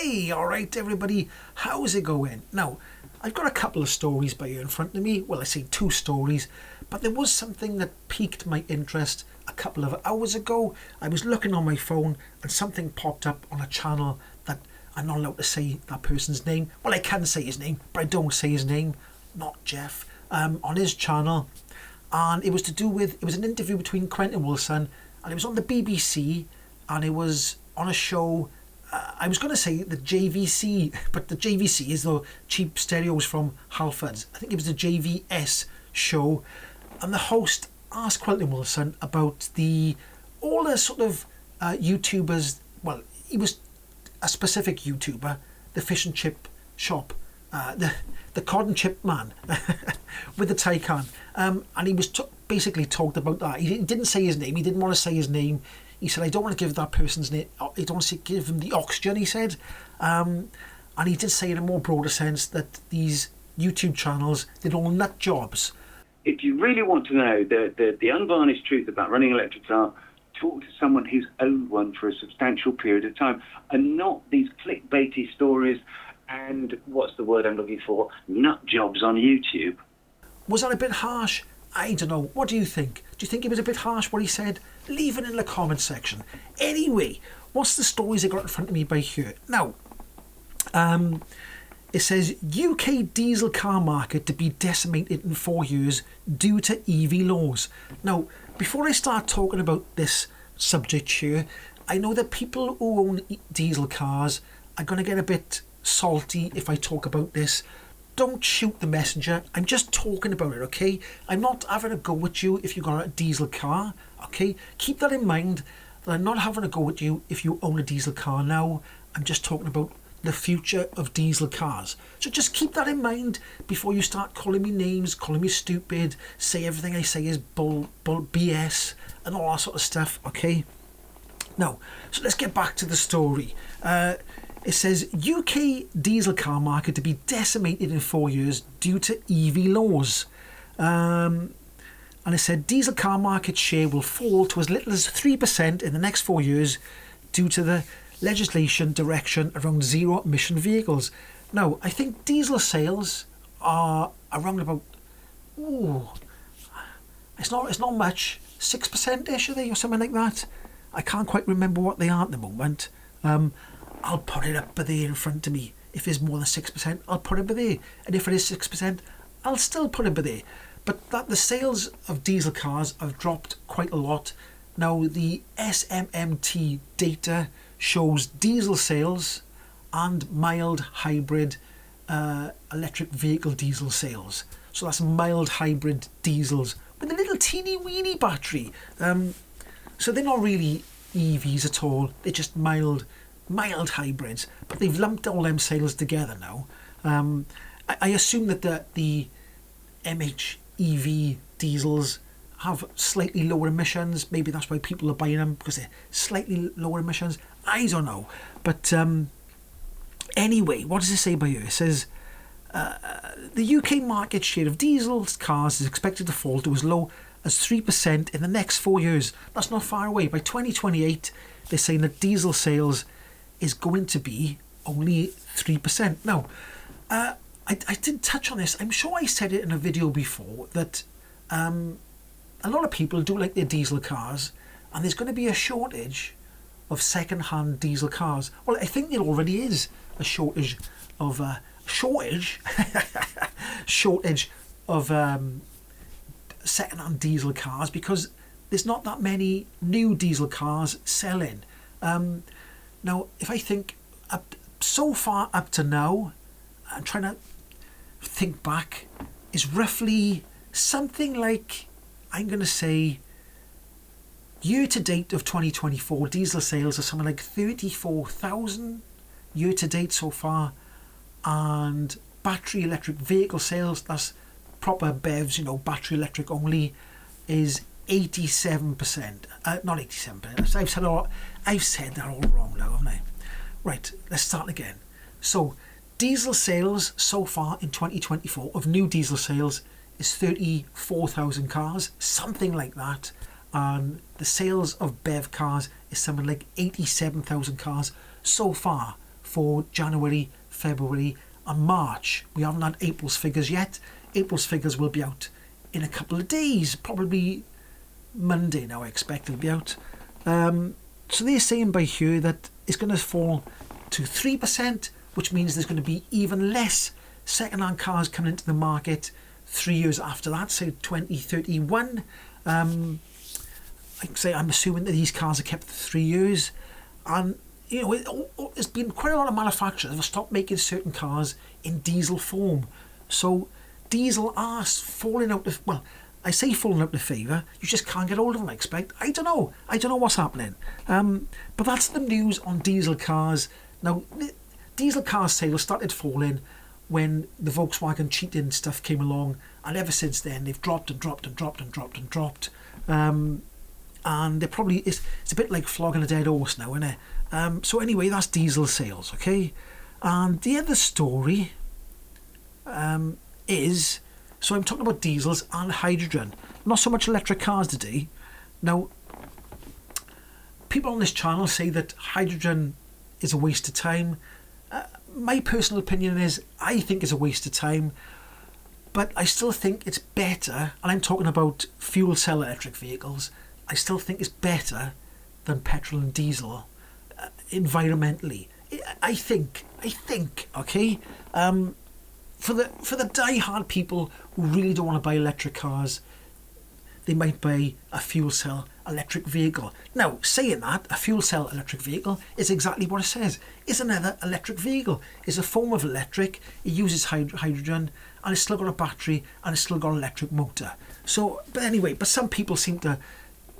Hey, alright everybody, how's it going? Now, I've got a couple of stories by here in front of me. Well, I say two stories, but there was something that piqued my interest a couple of hours ago. I was looking on my phone and something popped up on a channel that I'm not allowed to say that person's name. Well, I can say his name, but I don't say his name, not Jeff, on his channel. And it was to do with, it was an interview between Quentin Wilson, and it was on the BBC, and it was on a show. I was going to say the JVC, but the JVC is the cheap stereos from Halfords. I think it was the JVS show, and the host asked Quentin Wilson about all the sort of YouTubers. Well, he was a specific YouTuber, the fish and chip shop, the cod and chip man with the Taycan, and he was basically talked about that. He didn't say his name. He didn't want to say his name. He said, I don't want to give that person's name, I don't want to give him the oxygen, he said. And he did say in a more broader sense that these YouTube channels, they're all nut jobs. If you really want to know the unvarnished truth about running an electric car, talk to someone who's owned one for a substantial period of time, and not these clickbaity stories and, what's the word I'm looking for, nut jobs on YouTube. Was that a bit harsh? I don't know. What do you think? Do you think it was a bit harsh what he said? Leave it in the comment section. Anyway, what's the stories I got in front of me by here? Now, it says UK diesel car market to be decimated in 4 years due to EV laws. Now, before I start talking about this subject here, I know that people who own diesel cars are going to get a bit salty if I talk about this. Don't shoot the messenger. I'm just talking about it, okay? I'm not having a go at you if you've got a diesel car, okay? Keep that in mind, that I'm not having a go at you if you own a diesel car now. I'm just talking about the future of diesel cars. So just keep that in mind before you start calling me names, calling me stupid, say everything I say is bull BS and all that sort of stuff, okay? Now, so let's get back to the story. It says UK diesel car market to be decimated in 4 years due to EV laws. And it said diesel car market share will fall to as little as 3% in the next 4 years due to the legislation direction around zero emission vehicles. Now, I think diesel sales are around about, it's not much, 6%-ish, are they, or something like that? I can't quite remember what they are at the moment. I'll put it up there in front of me. If there's more than 6%, I'll put it there. And if it is 6%, I'll still put it there. But that the sales of diesel cars have dropped quite a lot. Now, the SMMT data shows diesel sales and mild hybrid electric vehicle diesel sales. So that's mild hybrid diesels with a little teeny weeny battery. So they're not really EVs at all. They're just mild hybrids, but they've lumped all them sales together now. I assume that the MHEV diesels have slightly lower emissions. Maybe that's why people are buying them, because they're slightly lower emissions. I don't know. But anyway, what does it say by here? It says the UK market share of diesel cars is expected to fall to as low as 3% in the next 4 years. That's not far away. By 2028, they're saying that diesel sales is going to be only 3%. Now, I did touch on this. I'm sure I said it in a video before that a lot of people do like their diesel cars, and there's going to be a shortage of second-hand diesel cars. Well, I think there already is a shortage of second-hand diesel cars, because there's not that many new diesel cars selling. Now, if I think so far up to now, I'm trying to think back, is roughly something like, I'm going to say, year to date of 2024, diesel sales are something like 34,000 year to date so far, and battery electric vehicle sales, that's proper BEVs, battery electric only, is 87%. Not 87%. I've said that all wrong now, haven't I? Right, let's start again. So, diesel sales so far in 2024 of new diesel sales is 34,000 cars, something like that. And the sales of BEV cars is something like 87,000 cars so far for January, February and March. We haven't had April's figures yet. April's figures will be out in a couple of days, probably Monday now I expect it'll be out. So they're saying by here that it's going to fall to 3%, which means there's going to be even less second-hand cars coming into the market 3 years after that, say 2031. I'm assuming that these cars are kept for 3 years, and you know there's been quite a lot of manufacturers have stopped making certain cars in diesel form, so diesel are falling out of, well, I say falling out of favour, you just can't get hold of them, I expect. I don't know what's happening, but that's the news on diesel cars. Now diesel car sales started falling when the Volkswagen cheating stuff came along, and ever since then they've dropped and dropped and dropped and dropped and dropped. And they're probably, it's a bit like flogging a dead horse now, isn't it? So anyway, that's diesel sales, okay? And the other story is, so I'm talking about diesels and hydrogen, not so much electric cars today. Now, people on this channel say that hydrogen is a waste of time. My personal opinion is, I think it's a waste of time, but I still think it's better, and I'm talking about fuel cell electric vehicles, I still think it's better than petrol and diesel environmentally. I think, okay? For the die-hard people who really don't want to buy electric cars, they might buy a fuel cell electric vehicle. Now, saying that, a fuel cell electric vehicle is exactly what it says. It's another electric vehicle. It's a form of electric. It uses hydrogen, and it's still got a battery, and it's still got an electric motor. So, but anyway, but some people seem to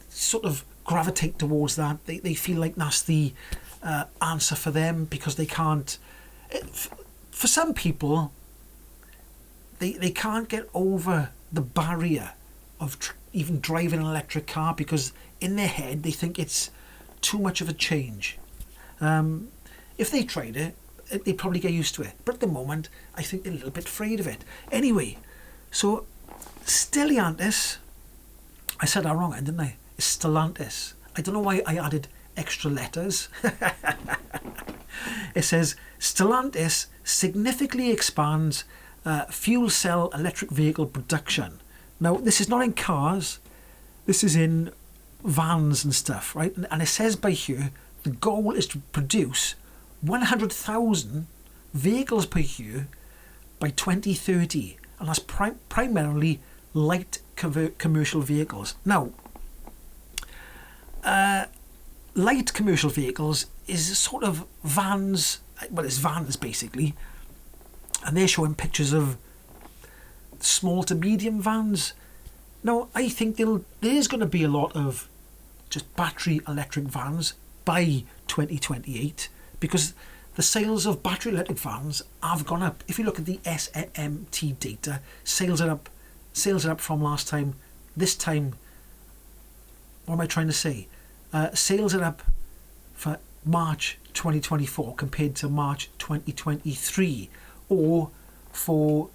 sort of gravitate towards that. They feel like that's the answer for them, because they can't. For some people, they can't get over the barrier of even driving an electric car, because in their head they think it's too much of a change. If they tried it, they'd probably get used to it, but at the moment I think they're a little bit afraid of it. Anyway, so Stellantis, I said that wrong, didn't I? It's Stellantis. I don't know why I added extra letters. It says Stellantis significantly expands fuel cell electric vehicle production. Now, this is not in cars, this is in vans and stuff, right? And it says by here, the goal is to produce 100,000 vehicles per year by 2030. And that's primarily light commercial vehicles. Now, light commercial vehicles is sort of vans, well, it's vans basically. And they're showing pictures of small to medium vans. Now, I think there is going to be a lot of just battery electric vans by 2028, because the sales of battery electric vans have gone up. If you look at the SMT data, sales are up from last time. This time, what am I trying to say? Sales are up for March 2024 compared to March 2023, or for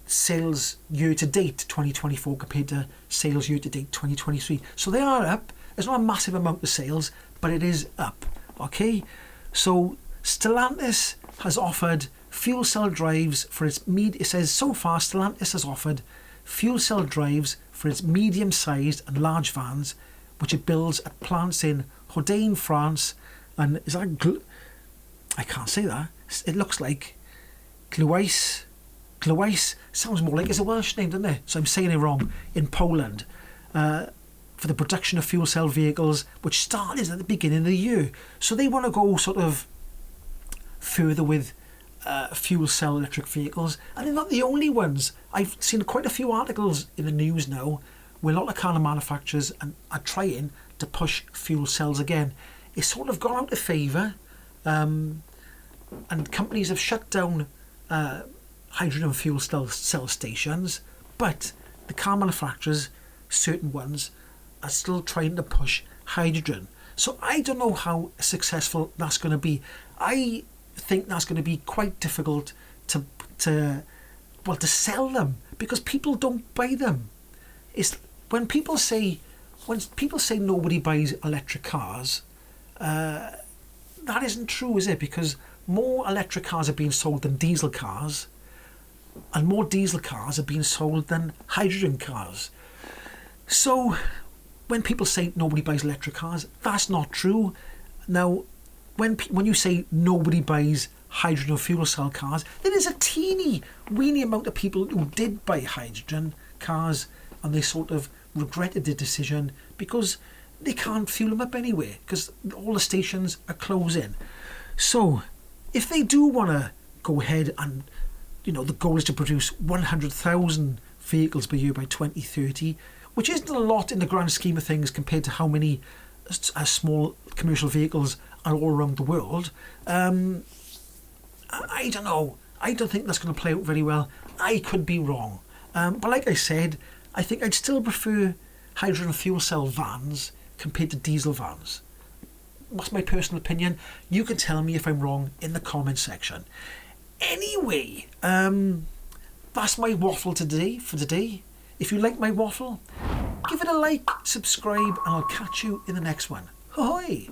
sales year to date 2024 compared to sales year to date 2023. So they are up. There's not a massive amount of sales, but it is up. Okay, so Stellantis has offered fuel cell drives for its it says so far Stellantis has offered fuel cell drives for its medium-sized and large vans, which it builds at plants in Houdain, France, and is that I can't say that. It looks like Gluais sounds more like it's a Welsh name, doesn't it? So I'm saying it wrong. In Poland, for the production of fuel cell vehicles, which started at the beginning of the year. So they want to go sort of further with fuel cell electric vehicles, and they're not the only ones. I've seen quite a few articles in the news now where a lot of car manufacturers are trying to push fuel cells again. It's sort of gone out of favour, and companies have shut down hydrogen fuel cell stations, but the car manufacturers, certain ones, are still trying to push hydrogen. So I don't know how successful that's going to be. I think that's going to be quite difficult to sell them, because people don't buy them. It's when people say nobody buys electric cars, that isn't true, is it? Because more electric cars are being sold than diesel cars, and more diesel cars are being sold than hydrogen cars. So when people say nobody buys electric cars, that's not true. Now, when you say nobody buys hydrogen fuel cell cars, there is a teeny weeny amount of people who did buy hydrogen cars, and they sort of regretted the decision because they can't fuel them up anyway because all the stations are closing. So if they do want to go ahead and, the goal is to produce 100,000 vehicles per year by 2030, which isn't a lot in the grand scheme of things compared to how many small commercial vehicles are all around the world. I don't know. I don't think that's going to play out very well. I could be wrong. But like I said, I think I'd still prefer hydrogen fuel cell vans compared to diesel vans. That's my personal opinion. You can tell me if I'm wrong in the comment section. Anyway, that's my waffle for today. If you like my waffle, give it a like, subscribe, and I'll catch you in the next one. Ahoy!